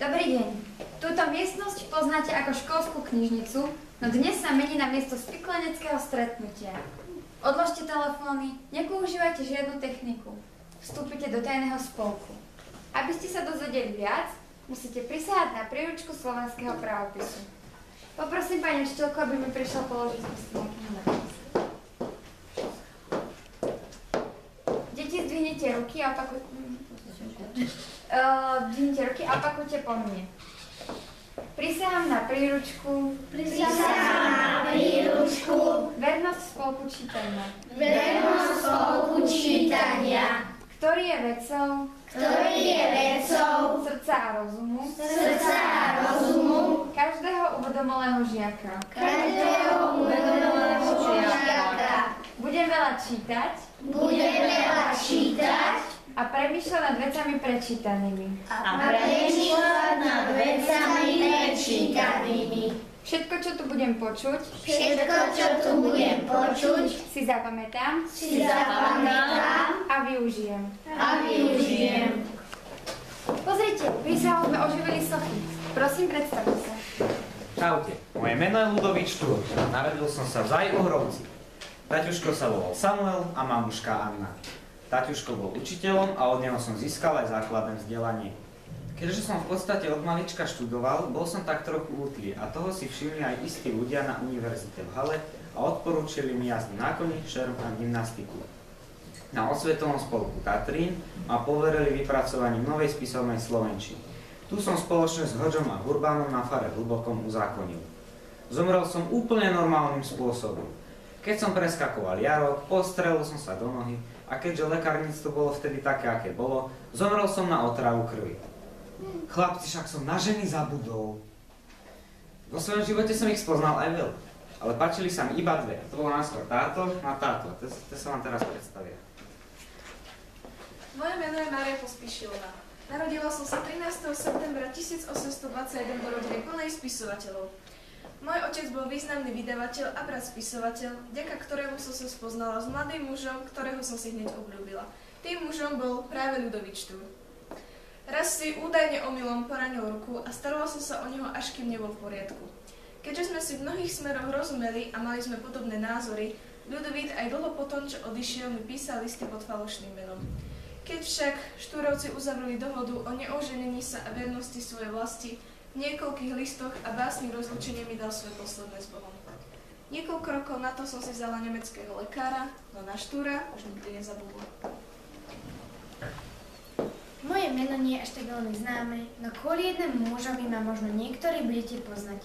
Dobrý deň. Túto miestnosť poznáte ako školskú knižnicu, no dnes sa mení na miesto spikleneckého stretnutia. Odložte telefóny, nepoužívajte žiadnu techniku. Vstúpite do tajného spolku. Aby ste sa dozvedeli viac, musíte prisahať na príručku slovenského právopisu. Poprosím pani učiteľku, aby mi prišla položiť deti, zdvihnite ruky a opakujte po mne. Prisahám na príručku. Vernosť spolku čítania. Ktorý je vedcov srdca a rozumu. Každého uvedomilého žiaka. Budem veľa čítať. A premýšľať nad vecami prečítanými. Všetko, čo tu budem počuť, si zapamätám a využijem. Pozrite, pri sa sme oživili sochy. Prosím, predstavte sa. Čaute, moje meno je Ľudovít Štúr. Narodil som sa v Záji-Ohrovci. Taťuško sa volal Samuel a mamuška Anna. Taťuško bol učiteľom a od neho som získal aj základné vzdelanie. Keďže som v podstate od malička študoval, bol som tak trochu útlý a toho si všimli aj istí ľudia na univerzite v Hale a odporúčili mi jazdu na koni, šerm a gymnastiku. Na osvetovom spolku Tatrín ma poverili vypracovaním novej spisovnej slovenčiny. Tu som spoločne s Hodžom a Hurbánom na fare Hlbokom uzákonil. Zomrel som úplne normálnym spôsobom. Keď som preskakoval jarok, postrelil som sa do nohy a keďže lekárnictvo bolo vtedy také, aké bolo, zomrel som na otravu krvi. Chlapci, však som na ženy zabudol. Vo svojom živote som ich spoznal aj veľa, ale páčili sa mi iba dve. To bolo najskôr táto a táto. To sa vám teraz predstavia. Moje meno je Mária Pospíšilová. Narodila som sa 13. septembra 1821 do rodiny plnej spisovateľov. Môj otec bol významný vydavateľ a brat spisovateľ, vďaka ktorému som sa spoznala s mladým mužom, ktorého som si hneď obľúbila. Tým mužom bol práve Ľudovít Štúr. Raz si údajne omylom poranil ruku a starala som sa o neho, až kým nebol v poriadku. Keďže sme si v mnohých smeroch rozumeli a mali sme podobné názory, Ľudovít aj dlho potom, čo odišiel, mi písal listy pod falošným menom. Keď však Štúrovci uzavreli dohodu o neoženení sa a vernosti svojej vlasti, v niekoľkých listoch a básni rozlúčenia mi dal svoje posledné s Bohom. Niekoľko rokov na to som si vzala nemeckého lekára, no na Štúra už nikdy nezabudla. Moje meno nie je až tak veľmi známe, no kvôli jednému mužovi ma možno niektorí budete poznať.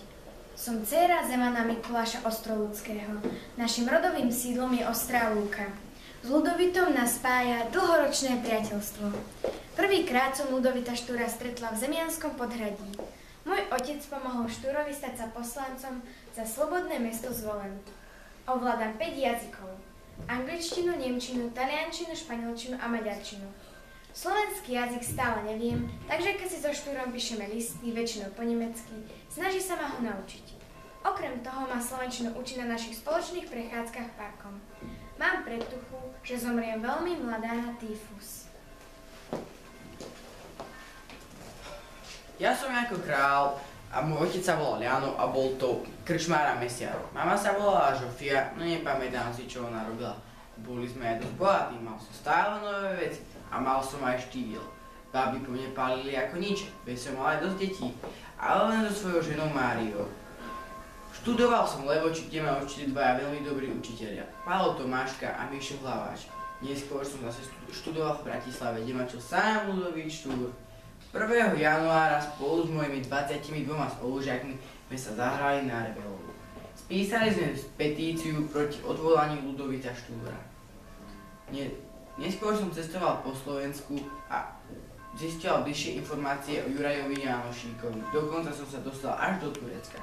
Som dcéra Zemana Mikuláša Ostroľudského. Našim rodovým sídlom je Ostrá Lúka. S Ľudovitom nás spája dlhoročné priateľstvo. Prvýkrát som Ľudovita Štúra stretla v Zemianskom podhradí. Môj otec pomohol Štúrovi stať sa poslancom za slobodné mesto Zvolen. Ovládam 5 jazykov. Angličtinu, nemčinu, taliančinu, španielčinu a maďarčinu. Slovenský jazyk stále neviem, takže keď si so Štúrom píšeme listy, väčšinou po nemecky, snaží sa ma ho naučiť. Okrem toho ma slovenčinu učí na našich spoločných prechádzkach parkom. Mám predtuchu, že zomriem veľmi mladá na týfus. Ja som Janko Král a môj otec sa volal Jano a bol to krčmára mesiac. Mama sa volala Žofia, no nepamätám si, čo ona robila. Boli sme aj dosť bohatí, mal som stále nové veci a mal som aj štýl. Babi po mne pálili ako nič, veď som mal aj dosť detí, ale len so svojou ženou Máriou. Študoval som v Levoči, kde ma učili dvaja veľmi dobrí učitelia. Pálo Tomáška a Mišo Hlaváč. Neskôr som zase študoval v Bratislave, kde ma učil sám Ľudovít Štúr. 1. januára spolu s mojimi 22 spolužiakmi sme sa zahrali na Rebelovu. Spísali sme petíciu proti odvolaniu Ľudovita Štúra. Neskôr som cestoval po Slovensku a zistil bližšie informácie o Jurajovi Jánošíkovi. Dokonca som sa dostal až do Turecka.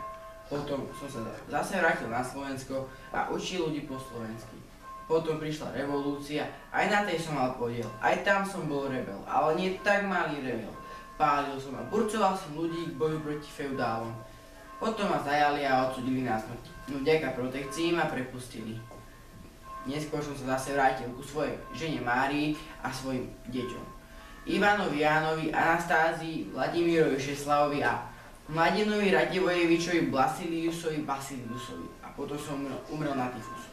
Potom som sa zase vrátil na Slovensko a učil ľudí po slovensky. Potom prišla revolúcia, aj na tej som mal podiel. Aj tam som bol rebel, ale nie tak malý rebel. Pálil som a burcoval som ľudí k boju proti feudálom. Potom ma zajali a odsudili na smrť. No vďaka protekcii ma prepustili. Neskôr som sa zase vrátil ku svojej žene Márii a svojim deťom. Ivanovi Jánovi, Anastázii, Vladimírovi Všeslavovi a Mladinovi Radivojevičovi Basiliusovi a potom som umrel na tyfus.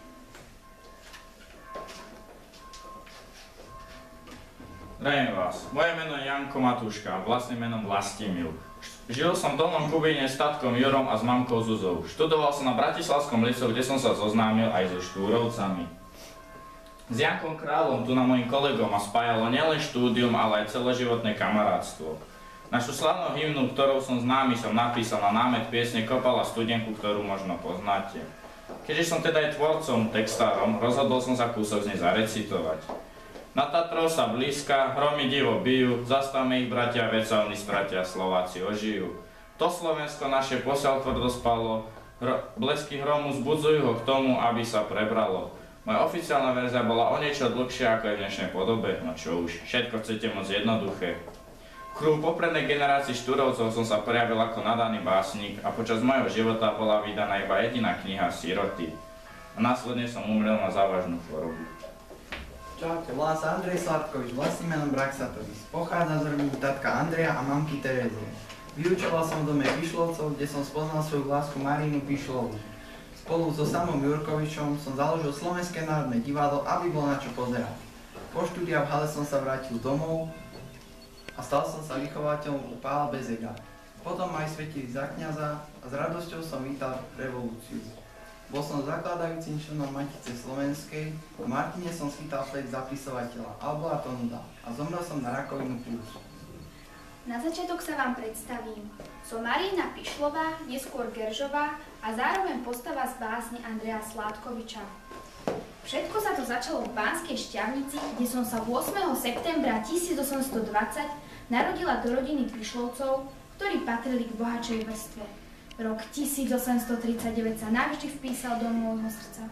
Zdravím vás. Moje meno je Janko Matúška, vlastným menom Vlastimil. Žil som v Dolnom Kubíne s tatkom Jurom a s mamkou Zuzou. Študoval som na Bratislavskom liceu, kde som sa zoznámil aj so Štúrovcami. S Jankom Kráľom, tu na mojim kolegom, ma spájalo nielen štúdium, ale aj celoživotné kamarátstvo. Našu slavnú hymnu, ktorou som známy, som napísal na námet piesne Kopala studenku, ktorú možno poznáte. Keďže som teda aj tvorcom, textárom, rozhodol som sa kúsok z nej zarecitovať. Na Tatrov sa blízka, hromy divo bijú, zastavme ich bratia, veď sa oni spratia, Slováci ožijú. To Slovensko naše posiaľ tvrdo spalo, blesky hromu zbudzujú ho k tomu, aby sa prebralo. Moja oficiálna verzia bola o niečo dlhšia ako je v dnešnej podobe, no čo už, všetko chcete moc jednoduché. V kruhu poprednej generácii Štúrovcov som sa prejavil ako nadaný básnik a počas mojho života bola vydaná iba jediná kniha Siroty. A následne som umrel na závažnú chorobu. Čaute, volám sa Andrej Sladkovič, vlastným menom Braxatovič. Pochádza z rodiny tatka Andreja a mamky Terezie. Vyučoval som v dome Pišlovcov, kde som spoznal svoju lásku Marínu Pišlovu. Spolu so Samom Jurkovičom som založil Slovenské národné divadlo, aby bolo na čo pozerať. Po štúdiách v Hale som sa vrátil domov a stal som sa vychovateľom u Pála Bezega. Potom ma aj svetili za kňaza a s radosťou som vítal revolúciu. Bol som zakladajúcim členom Matice Slovenskej, v Martine som schytal flek zapisovateľa, ale bola to nuda a zomrel som na rakovinu pľúc. Na začiatok sa vám predstavím. Som Marína Pišlová, neskôr Geržová a zároveň postava z básne Andreja Sládkoviča. Všetko sa to začalo v Banskej Štiavnici, kde som sa 8. septembra 1820 narodila do rodiny Pišlovcov, ktorí patrili k bohatšej vrstve. Rok 1839 sa navždy vpísal do môjho srdca.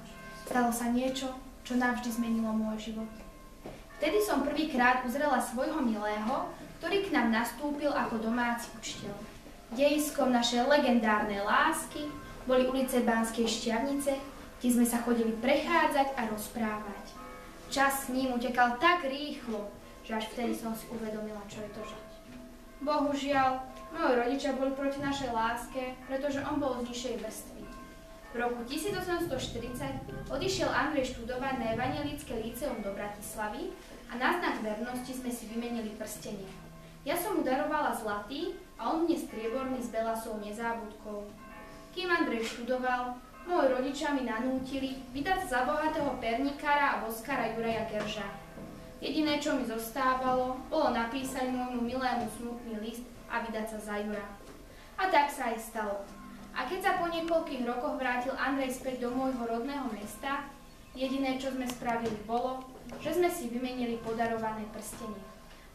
Stalo sa niečo, čo navždy zmenilo môj život. Vtedy som prvýkrát uzrela svojho milého, ktorý k nám nastúpil ako domáci učiteľ. Dejiskom našej legendárnej lásky boli ulice Banskej Štiavnice, kde sme sa chodili prechádzať a rozprávať. Čas s ním utekal tak rýchlo, že až vtedy som si uvedomila, čo je to žiť. Bohužiaľ, moji rodičia boli proti našej láske, pretože on bol z nižšej vrstvy. V roku 1840 odišiel Andrej študovať na Evangelické líceum do Bratislavy a na znak vernosti sme si vymenili prstenie. Ja som mu darovala zlatý a on mne strieborný s belasou nezábudkou. Kým Andrej študoval, moji rodičia mi nanútili vydať sa za bohatého pernikára a voskára Juraja Gerža. Jediné, čo mi zostávalo, bolo napísať môjmu milému smutný list a vydať sa za Jura. A tak sa aj stalo. A keď sa po niekoľkých rokoch vrátil Andrej späť do môjho rodného mesta, jediné, čo sme spravili, bolo, že sme si vymenili podarované prstenie.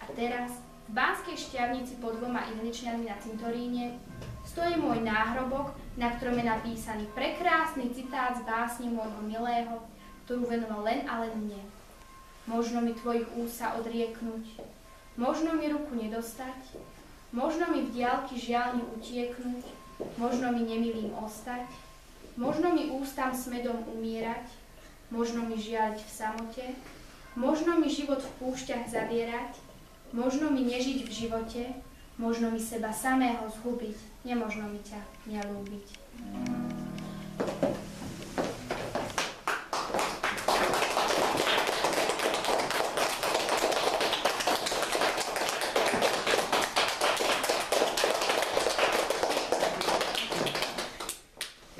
A teraz, v Banskej Štiavnici pod 2 ihličňami na cintoríne, stojí môj náhrobok, na ktorom je napísaný prekrásny citát z básne môjho milého, ktorú venoval len a len mne. Možno mi tvojich úst sa odrieknúť, možno mi ruku nedostať, možno mi v diaľky žiaľni utieknúť, možno mi nemilým ostať, možno mi ústam s medom umierať, možno mi žialiť v samote, možno mi život v púšťach zavierať, možno mi nežiť v živote, možno mi seba samého zhubiť, nemožno mi ťa neľúbiť.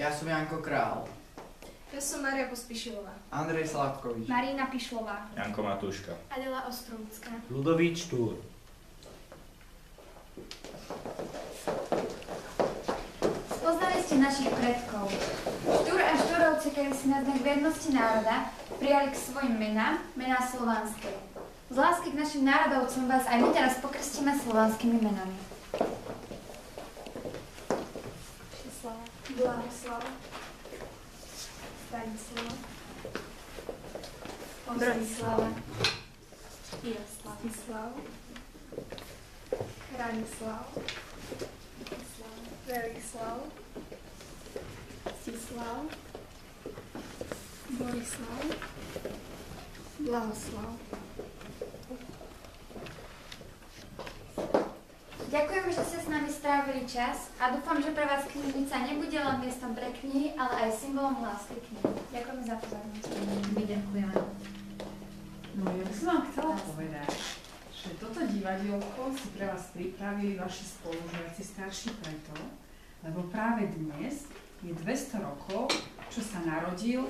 Ja som Janko Král. Ja som Mária Pospíšilová. Andrej Sladkovič. Marína Pišlová. Janko Matúška. Adela Ostrovská. Ľudovíč Štúr. Spoznali ste našich predkov. Štúr a Štúrovci, kedy si na znak vernosti národa prijali k svojim menám, mená slovanské. Z lásky k našim národovcom vás aj my teraz pokrstíme slovanskými menami. Blahoslav, Stanislav, Bronislava, Jaroslav, Hranislav, Verislav, Stislav, Borislav, Blahoslav, Ďakujem, že ste s nami strávili čas a dúfam, že pre vás knižnica nebude len miestom pre knihy, ale aj symbolom lásky k knihy. Ďakujeme za pozornosť. My ďakujeme. No ja by som vám chcela povedať, že toto divadielko si pre vás pripravili vaši spolužiaci starší preto, lebo práve dnes je 200 rokov, čo sa narodil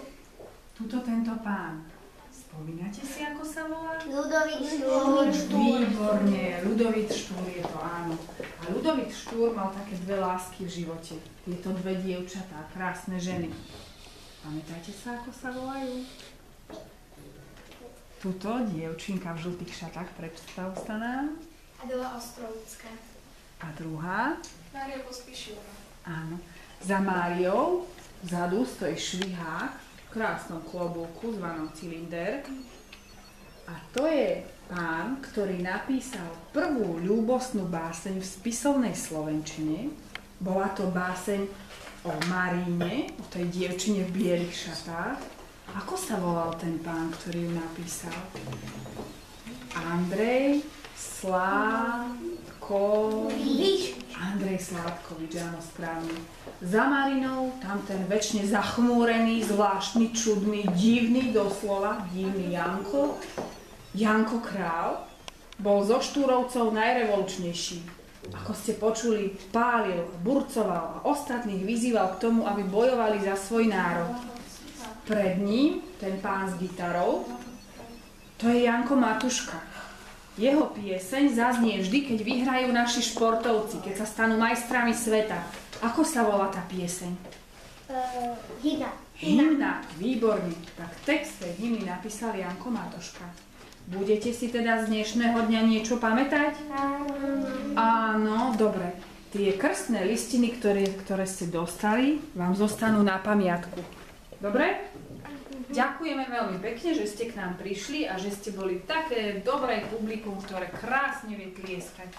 tento pán. Spomínate si, ako sa volá? Ľudovít Štúr. Výborne, Ľudovít Štúr je to, áno. A Ľudovít Štúr mal také dve lásky v živote. Tieto dve dievčatá, krásne ženy. Pamätáte sa, ako sa volajú? Tuto dievčinka v žltých šatách, predstav sa nám. Adela Ostrovská. A druhá? Mária Pospíšilová. Áno. Za Máriou vzadu stojí švihák v krásnom klobúku zvanom cylinder. A to je pán, ktorý napísal prvú ľúbostnú báseň v spisovnej slovenčine. Bola to báseň o Maríne, o tej dievčine v bielých šatách. Ako sa volal ten pán, ktorý ju napísal? Andrej Sládkovič. Andrej Sládkovič, áno, správne. Za Marinou tam ten väčšine zachmúrený, zvláštny, čudný, divný doslova, divný Janko. Janko Král bol zo Štúrovcov najrevolučnejší. Ako ste počuli, pálil, burcoval a ostatných vyzýval k tomu, aby bojovali za svoj národ. Pred ním, ten pán s gitarou, to je Janko Matuška. Jeho pieseň zaznie vždy, keď vyhrajú naši športovci, keď sa stanú majstrami sveta. Ako sa volá tá pieseň? Hymna. Hymna, výborne. Tak text tej hymny napísal Janko Matuška. Budete si teda z dnešného dňa niečo pamätať? Áno, dobre. Tie krstné listiny, ktoré ste dostali, vám zostanú na pamiatku. Dobre? Ďakujeme veľmi pekne, že ste k nám prišli a že ste boli také dobré publikum, ktoré krásne vie tlieskať.